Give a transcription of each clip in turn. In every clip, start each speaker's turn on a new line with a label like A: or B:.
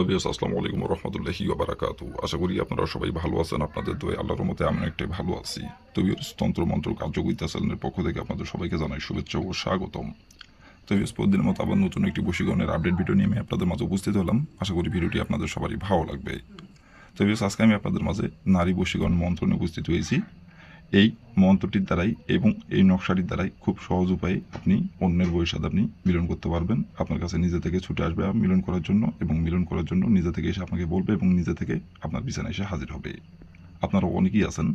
A: Viewers, আসসালামু আলাইকুম ওয়া রাহমাতুল্লাহি ওয়া বারাকাতুহু। আশা করি আপনারা সবাই ভালো আছেন। আপনাদের দোয়ায় আল্লাহর রহমতে আমি অনেকটাই ভালো আছি। তো ভিউয়ার্স, তন্ত্র মন্ত্র কার্যকরিতা চ্যানেলের পক্ষ থেকে আপনাদের সবাইকে জানাই শুভেচ্ছা ও স্বাগতম। তো ভিউয়ার্স, প্রতিদিনের মতো আবার নতুন একটি বশীকরণের আপডেট ভিডিও নিয়ে আমি আপনাদের মাঝে উপস্থিত হলাম। আশা করি ভিডিওটি আপনাদের সবারই ভালো লাগবে। তো ভিউয়ার্স, আজকে আমি আপনাদের মাঝে নারী বশীকরণ মন্ত্র নিয়ে উপস্থিত হয়েছি। এই মন্ত্রটির দ্বারাই এবং এই নকশাটির দ্বারাই খুব সহজ উপায়ে আপনি অন্যের বউয়ের সাথে আপনি মিলন করতে পারবেন। আপনার কাছে নিজে থেকে ছুটে আসবে মিলন করার জন্য, এবং মিলন করার জন্য নিজে থেকে এসে আপনাকে বলবে এবং নিজে থেকে আপনার বিছানায় এসে হাজির হবে। আপনারা অনেকেই আছেন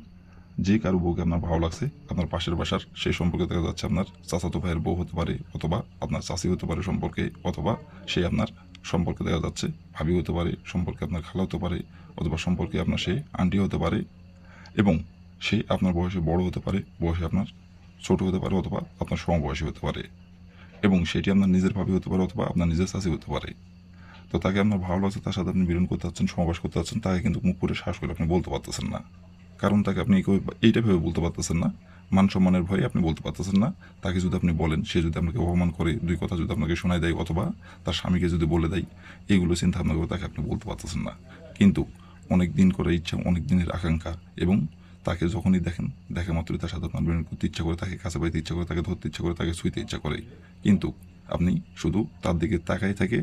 A: যে কারো বউকে আপনার ভালো লাগছে, আপনার পাশের বাসার সেই সম্পর্কে দেখা যাচ্ছে আপনার চাচাতো ভাইয়ের বউ হতে পারে, অথবা আপনার চাচি হতে পারে সম্পর্কে, অথবা সে আপনার সম্পর্কে দেখা যাচ্ছে ভাবি হতে পারে, সম্পর্কে আপনার খালা হতে পারে, অথবা সম্পর্কে আপনার সে আন্টি হতে পারে, এবং সে আপনার বয়সে বড় হতে পারে, বয়সে আপনার ছোট হতে পারে, অথবা আপনার সমবয়সী হতে পারে, এবং সেটি আপনার নিজের ভাবি হতে পারে, অথবা আপনার নিজের চাচি হতে পারে। তো তাকে আপনার ভালো লাগছে, তার সাথে আপনি মিলন করতে চাচ্ছেন, সমাবাস করতে চাচ্ছেন, তাকে কিন্তু মুখ করে শ্বাস করে আপনি বলতে পারতেছেন না। কারণ তাকে আপনি এইটা ভেবে বলতে পারতেছেন না, মান সম্মানের ভয়ে আপনি বলতে পারতেছেন না। তাকে যদি আপনি বলেন, সে যদি আপনাকে অপমান করে, দুই কথা যদি আপনাকে শোনায় দেয়, অথবা তার স্বামীকে যদি বলে দেয়, এইগুলো চিন্তা ভাবনা করে তাকে আপনি বলতে পারতেছেন না। কিন্তু অনেক দিন করে ইচ্ছা, অনেক দিনের আকাঙ্ক্ষা, এবং তাকে যখনই দেখেন, দেখা মাত্রই তার সাথে আপনার মিলন করতে ইচ্ছা করে, তাকে কাছে পাইতে ইচ্ছা করে, তাকে ধরতে ইচ্ছা করে, তাকে ছুঁইতে ইচ্ছা করে। কিন্তু আপনি শুধু তার দিকে তাকাই থাকে,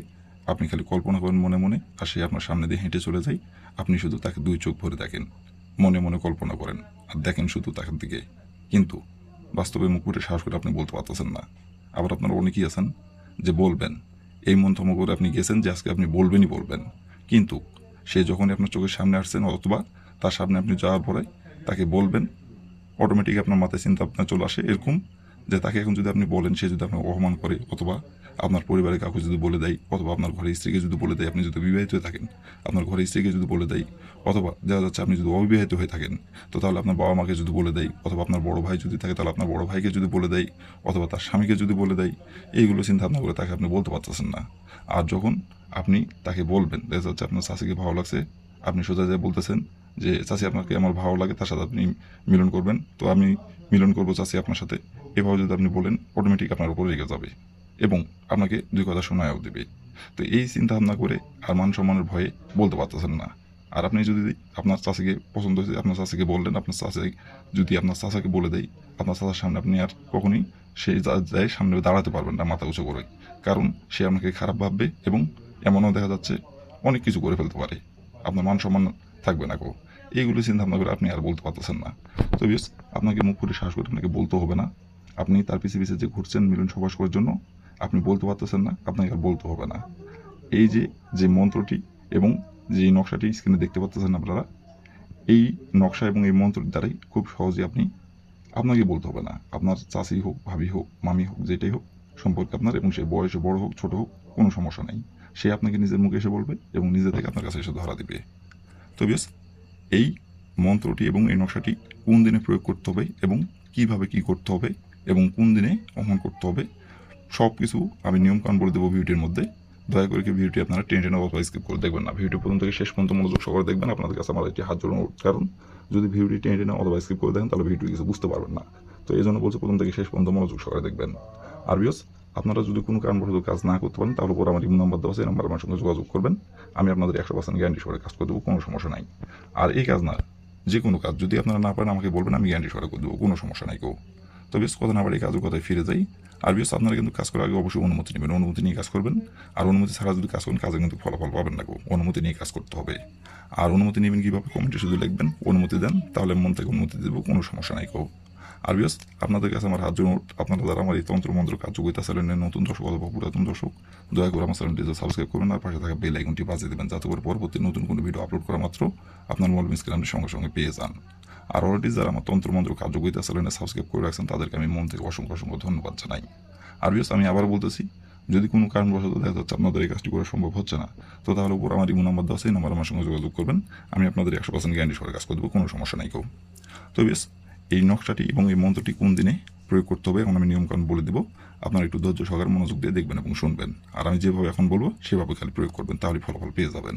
A: আপনি খালি কল্পনা করেন মনে মনে, আর সে আপনার সামনে দিয়ে হেঁটে চলে যায়। আপনি শুধু তাকে দুই চোখ ভরে দেখেন, মনে মনে কল্পনা করেন, আর দেখেন শুধু তার দিকে। কিন্তু বাস্তবে মুখ ফুটে সাহস করে আপনি বলতে পারতেছেন না। আবার আপনারা অনেকেই আছেন যে বলবেন, এই মন থম করে আপনি গেছেন যে আজকে আপনি বলবেনই বলবেন, কিন্তু সে যখনই আপনার চোখের সামনে আসছেন, অথবা তার সামনে আপনি যাওয়ার পরে তাকে বলবেন, অটোমেটিক আপনার মাথায় চিন্তা আপনার চলে আসে এরকম, যে তাকে এখন যদি আপনি বলেন, সে যদি আপনাকে অপমান করে, অথবা আপনার পরিবারের কাউকে যদি বলে দেয়, অথবা আপনার ঘরের স্ত্রীকে যদি বলে দেয়, আপনি যদি বিবাহিত হয়ে থাকেন, আপনার ঘরের স্ত্রীকে যদি বলে দেয়, অথবা দেখা যাচ্ছে আপনি যদি অবিবাহিত হয়ে থাকেন, তো তাহলে আপনার বাবা মাকে যদি বলে দেয়, অথবা আপনার বড় ভাই যদি থাকে তাহলে আপনার বড় ভাইকে যদি বলে দেয়, অথবা তার স্বামীকে যদি বলে দেয়, এইগুলো চিন্তা ভাবনা করে তাকে আপনি বলতে পারতেছেন না। আর যখন আপনি তাকে বলবেন, দেখা যাচ্ছে আপনার শাশুকে ভালো লাগছে, আপনি সোজা যায় বলতেছেন যে চাচি আপনাকে আমার ভালো লাগে, তার সাথে আপনি মিলন করবেন, তো আমি মিলন করবো চাচি আপনার সাথে। এভাবে যদি আপনি বলেন, অটোমেটিক আপনার উপর রেগে যাবে, এবং আপনাকে দুই কথা শোনায়ও দেবে। তো এই চিন্তা ভাবনা করে আর মান সম্মানের ভয়ে বলতে পারতেছেন না। আর আপনি যদি আপনার চাষিকে পছন্দ হয়েছে, আপনার চাষিকে বললেন, আপনার চাষি যদি আপনার চাষাকে বলে দেয়, আপনার চাষার সামনে আপনি আর কখনোই সেই যায় সামনে দাঁড়াতে পারবেন না মাথা উঁচু করে। কারণ সে আপনাকে খারাপ ভাববে, এবং এমনও দেখা যাচ্ছে অনেক কিছু করে ফেলতে পারে, আপনার মান সম্মান থাকবে না কেউ। এইগুলো চিন্তা ভাবনা করে আপনি আর বলতে পারতেছেন না। তো বিয়স, আপনাকে মুখ করে শ্বাস করে আপনাকে বলতে হবে না। আপনি তার পিছিয়ে পিছিয়ে যে ঘুরছেন মিলন সবাস করার জন্য, আপনি বলতে পারতেছেন না, আপনাকে আর বলতে হবে না। এই যে যে মন্ত্রটি এবং যে নকশাটি স্ক্রিনে দেখতে পাচ্ছেন আপনারা, এই নকশা এবং এই মন্ত্রটির দ্বারাই খুব সহজে আপনি, আপনাকে বলতে হবে না, আপনার চাচি হোক, ভাবি হোক, মামি হোক, যেটাই হোক সম্পর্কে আপনার, এবং সে বয়সে বড় হোক ছোট হোক, কোনো সমস্যা নেই। সে আপনাকে নিজের মুখে এসে বলবে এবং নিজে থেকে আপনার কাছে এসে ধরা দিবে। তো বেশ, এই মন্ত্রটি এবং এই নকশাটি কোন দিনে প্রয়োগ করতে হবে, এবং কিভাবে কি করতে হবে, এবং কোন দিনে অমন করতে হবে, সব কিছু আমি নিয়মকানুন বলে দেবো ভিডিওটির মধ্যে। দয়া করে কি ভিডিওটি আপনারা টেনে টেনে অথবা স্কিপ করে দেখবেন না, ভিডিও প্রথম থেকে শেষ পর্যন্ত মনোযোগ সহকারে দেখবেন। আপনাদের কাছে আমার একটি হাত জোড়ানো অনুরোধ, কারণ যদি ভিডিওটি টেনে টেনে অথবা স্কিপ করে দেখেন তাহলে ভিডিও কিছু বুঝতে পারবেন না। তো এই জন্য বলছি, প্রথম থেকে শেষ পর্যন্ত মনোযোগ সহকারে দেখবেন। আর বিয়স, আপনারা যদি কোনো কারণবশত কাজ না করতে পারেন, তাহলে পরে আমার ইমেল নাম্বার দেওয়া আছে, এই নাম্বার আমার সঙ্গে যোগাযোগ করবেন। আমি আপনাদের 100% গ্যারান্টি সহকারে কাজ করে দেবো, কোনো সমস্যা নাই। আর এই কাজ না, যে কোনো কাজ যদি আপনারা না পারেন আমাকে বলবেন, আমি গ্যারান্টি সহকারে করে দেবো, কোনো সমস্যা নাই কেউ। তো বেশ, কথা না বাড়ি কাজের কথায় ফিরে যাই। আর বিয়স, আপনারা কিন্তু কাজ করার আগে অবশ্যই অনুমতি নেবেন, অনুমতি নিয়ে কাজ করবেন। আর অনুমতি ছাড়া যদি কাজ করেন, কাজে কিন্তু ফলাফল পাবেন না কেউ, অনুমতি নিয়ে কাজ করতে হবে। আর অনুমতি নেবেন কীভাবে, কমেন্টে শুধু লিখবেন অনুমতি দেন, তাহলে মন থেকে অনুমতি দেবো, কোনো সমস্যা নাই কেউ। আর বিয়স, আপনাদের কাছে আমার হাত জোড়, আপনারা যারা আমার এই তন্ত্রমন্ত্র কার্যকরিতা চ্যানেলের নতুন দর্শক অথবা পুরাতন দর্শক, দয়া করে আমার চ্যানেলটি সাবস্ক্রাইব করবেন, আর পাশে থাকা বেল আইকনটি বাজিয়ে দেবেন, যাতে করে পরবর্তী নতুন কোনো ভিডিও আপলোড করা মাত্র আপনার মোবাইল স্ক্রিনে সঙ্গে সঙ্গে পেয়ে যান। আর অলরেডি যারা আমার তন্ত্রমন্ত্র কার্যকরিতা চ্যানেলে সাবস্ক্রাইব করে রাখছেন, তাদেরকে আমি মন থেকে অসংখ্য অসংখ্য ধন্যবাদ জানাই। আর বিয়স, আমি আবার বলতেছি, যদি কোনো কারণবশত দেখা যাচ্ছে আপনাদের এই কাজটি করা সম্ভব হচ্ছে না, তো তাহলে উপর আমার ইমো নাম্বার দেওয়া আছে, এই নাম্বার আমার সঙ্গে যোগাযোগ করবেন। আমি আপনাদের 100% গ্যারান্টি সহকারে কাজ করে দেবো, কোনো সমস্যা নাই কেউ। তো বেশ, এই নকশাটি এবং এই মন্ত্রটি কোন দিনে প্রয়োগ করতে হবে এখন আমি নিয়মকানুন বলে দেবো। আপনারা একটু ধৈর্য সহকারে মনোযোগ দিয়ে দেখবেন এবং শুনবেন, আর আমি যেভাবে এখন বলবো সেভাবে খালি প্রয়োগ করবেন, তাহলে ফলাফল পেয়ে যাবেন।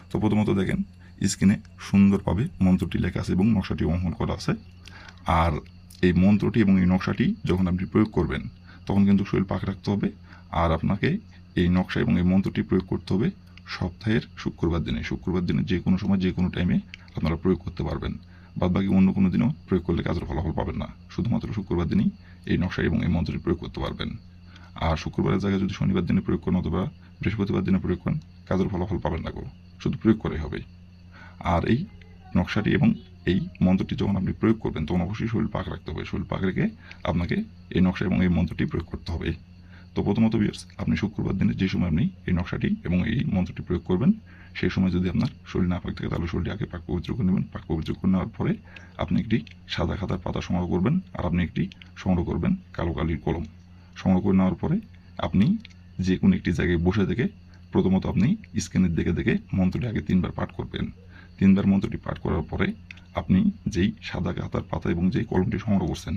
A: তো প্রথমত দেখেন, স্ক্রিনে সুন্দরভাবে মন্ত্রটি লেখা আছে এবং নকশাটি অঙ্কন করা আছে। আর এই মন্ত্রটি এবং এই নকশাটি যখন আপনি প্রয়োগ করবেন, তখন কিন্তু শরীর পাক রাখতে হবে। আর আপনাকে এই নকশা এবং এই মন্ত্রটি প্রয়োগ করতে হবে সপ্তাহের শুক্রবার দিনে যে কোনো সময় যে কোনো টাইমে আপনারা প্রয়োগ করতে পারবেন। বাদবাকি অন্য কোনো দিনও প্রয়োগ করলে কাজের ফলাফল পাবেন না। শুধুমাত্র শুক্রবার দিনই এই নকশা এবং এই মন্ত্রটি প্রয়োগ করতে পারবেন। আর শুক্রবারের জায়গায় যদি শনিবার দিনে প্রয়োগ করেন অথবা বৃহস্পতিবার দিনে প্রয়োগ করেন, কাজের ফলাফল পাবেন না গো, শুধু প্রয়োগ করাই হবে। আর এই নকশাটি এবং এই মন্ত্রটি যখন আপনি প্রয়োগ করবেন তখন অবশ্যই শরীর পাক রাখতে হবে। শরীর পাক রেখে আপনাকে এই নকশা এবং এই মন্ত্রটি প্রয়োগ করতে হবে। তো প্রথমত ভিউয়ার্স, আপনি শুক্রবার দিনে যে সময় আপনি এই নকশাটি এবং এই মন্ত্রটি প্রয়োগ করবেন, সেই সময় যদি আপনার শরীর না পাক থাকে তাহলে শরীরটি আগে পাক পবিত্র করে নেবেন। পাক পবিত্র করে নেওয়ার পরে আপনি একটি সাদা খাতার পাতা সংগ্রহ করবেন, আর আপনি একটি সংগ্রহ করবেন কালো কালির কলম। সংগ্রহ করে নেওয়ার পরে আপনি যে কোনো একটি জায়গায় বসে থেকে প্রথমত আপনি স্ক্রিনের দেখে দেখে মন্ত্রটি আগে 3 বার পাঠ করবেন। 3 বার মন্ত্রটি পাঠ করার পরে আপনি যেই সাদা খাতার পাতা এবং যেই কলমটি সংগ্রহ করছেন,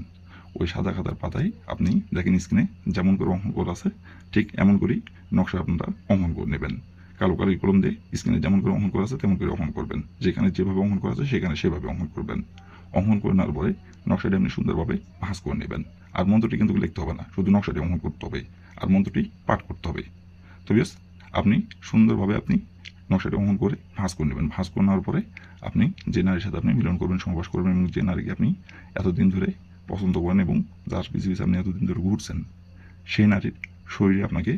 A: ওই সাদা খাতার পাতায় আপনি দেখেন স্ক্রিনে যেমন করে অঙ্কন করা আছে ঠিক এমন করেই নকশা আপনারা অঙ্কন করে নেবেন। কালো কালির কলম দিয়ে স্ক্রিনে যেমন করে অঙ্কন করা আছে তেমন করে অঙ্কন করবেন। যেখানে যেভাবে অঙ্কন করা আছে সেখানে সেভাবে অঙ্কন করবেন। অঙ্কন করে নেওয়ার পরে নকশাটি আপনি সুন্দরভাবে ভাঁজ করে নেবেন। আর মন্ত্রটি কিন্তু লিখতে হবে না, শুধু নকশাটি অঙ্কন করতে হবে আর মন্ত্রটি পাঠ করতে হবে। তো বেশ, আপনি সুন্দরভাবে আপনি নকশাটি অঙ্কন করে ভাঁজ করে নেবেন। ভাঁজ করে নেওয়ার পরে আপনি যে নারীর সাথে আপনি মিলন করবেন, সহবাস করবেন এবং যে নারীকে আপনি এতদিন ধরে পছন্দ করেন এবং যার পিছু পিছু আপনি এতদিন ধরে ঘুরছেন, সেই নারীর শরীরে আপনাকে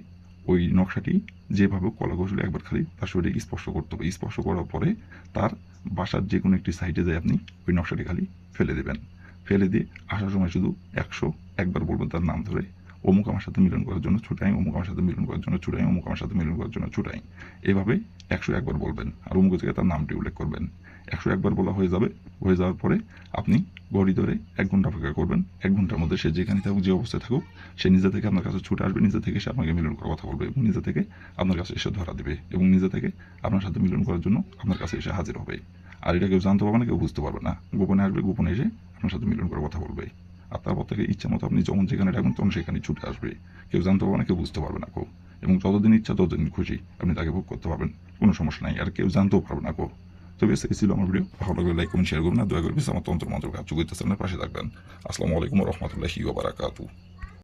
A: ওই নকশাটি যেভাবে কলা কৌশলে একবার খালি তার শরীরে স্পর্শ করতে হবে। স্পর্শ করার পরে তার বাসার যে কোনো একটি সাইডে যায় আপনি ওই নকশাটি খালি ফেলে দেবেন। ফেলে দিয়ে আসার সময় শুধু 101বার বলবেন তার নাম ধরে, অমুক আমার সাথে মিলন করার জন্য ছুটাই, অমুক আমার সাথে মিলন করার জন্য ছুটাই, অমুক আমার সাথে মিলন করার জন্য ছুটাই। এভাবে 101বার বলবেন আর অমুক জায়গায় তার নামটি উল্লেখ করবেন। 101বার বলা হয়ে যাবে। হয়ে যাওয়ার পরে আপনি ঘড়ি ধরে 1 ঘন্টা অপেক্ষা করবেন। 1 ঘন্টার মধ্যে সে যেখানে থাকুক, যে অবস্থায় থাকুক, সে নিজে থেকে আপনার কাছে ছুটে আসবে। নিজে থেকে সে আপনাকে মিলন করার কথা বলবে এবং নিজে থেকে আপনার কাছে এসে ধরা দেবে এবং নিজে থেকে আপনার সাথে মিলন করার জন্য আপনার কাছে এসে হাজির হবে। আর এটা কেউ জানতে পারবে না, কেউ বুঝতে পারবে না। গোপনে আসবে, গোপনে এসে আপনার সাথে মিলন করার কথা বলবে। আর তারপর থেকে ইচ্ছা মতো আপনি যখন যেখানে ডাকবেন তখন সেখানে ছুটে আসবে। কেউ জানতে পারবে না, কেউ বুঝতে পারবে না। এবং যতদিন ইচ্ছা ততদিন খুশি আপনি তাকে ভোগ করতে পারবেন, কোনো সমস্যা নাই। আর কেউ জানতেও পারবে না। তো বেশ, এই ছিল আমার ভিডিও। ভালো লাগলে লাইক কমেন্ট শেয়ার করবেন আর দয়া করে আমার তন্ত্র মন্ত্র কাজ করতে পাশে থাকবেন। আসসালামু আলাইকুম রহমতুল্লাহি ওয়া বারাকাতুহু।